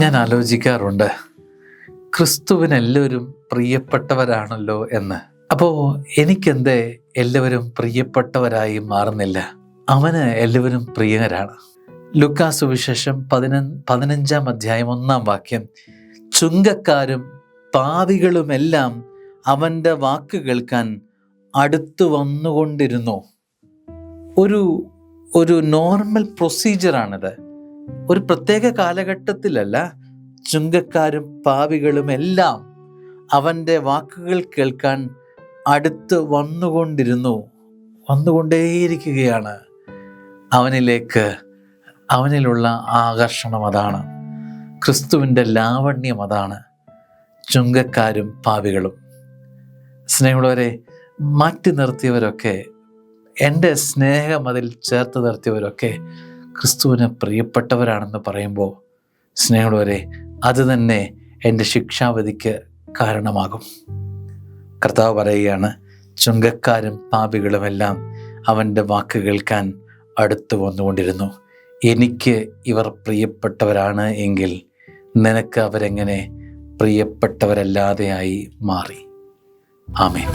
ഞാൻ ആലോചിക്കാറുണ്ട്, ക്രിസ്തുവിനെല്ലാവരും പ്രിയപ്പെട്ടവരാണല്ലോ എന്ന്. അപ്പോൾ എനിക്കെന്തേ എല്ലാവരും പ്രിയപ്പെട്ടവരായി മാറുന്നില്ല? അവന് എല്ലാവരും പ്രിയരാണ്. ലൂക്കാ സുവിശേഷം 15 അധ്യായം 1 ചുങ്കക്കാരും പാപികളുമെല്ലാം അവൻ്റെ വാക്ക് കേൾക്കാൻ അടുത്തു വന്നുകൊണ്ടിരുന്നു. ഒരു നോർമൽ പ്രൊസീജിയറാണിത്. ഒരു പ്രത്യേക കാലഘട്ടത്തിലല്ല, ചുങ്കക്കാരും പാപികളുമെല്ലാം അവൻ്റെ വാക്കുകൾ കേൾക്കാൻ അടുത്ത് വന്നുകൊണ്ടേയിരിക്കുകയാണ്. അവനിലുള്ള ആകർഷണം അതാണ്. ക്രിസ്തുവിൻ്റെ ലാവണ്യം അതാണ്. ചുങ്കക്കാരും പാപികളും. സ്നേഹമുള്ളവരെ, മാറ്റി നിർത്തിയവരൊക്കെ, എൻ്റെ സ്നേഹം അതിൽ ചേർത്ത് നിർത്തിയവരൊക്കെ ക്രിസ്തുവിന് പ്രിയപ്പെട്ടവരാണെന്ന് പറയുമ്പോൾ, സ്നേഹമുള്ളവരെ, അത് തന്നെ എൻ്റെ ശിക്ഷാവിധിക്ക് കാരണമാകും. കർത്താവ് പറയുകയാണ്, ചുങ്കക്കാരും പാപികളുമെല്ലാം അവൻ്റെ വാക്ക് കേൾക്കാൻ അടുത്ത് വന്നുകൊണ്ടിരുന്നു. എനിക്ക് ഇവർ പ്രിയപ്പെട്ടവരാണ് എങ്കിൽ നിനക്ക് അവരെങ്ങനെ പ്രിയപ്പെട്ടവരല്ലാതെയായി മാറി? ആമേൻ.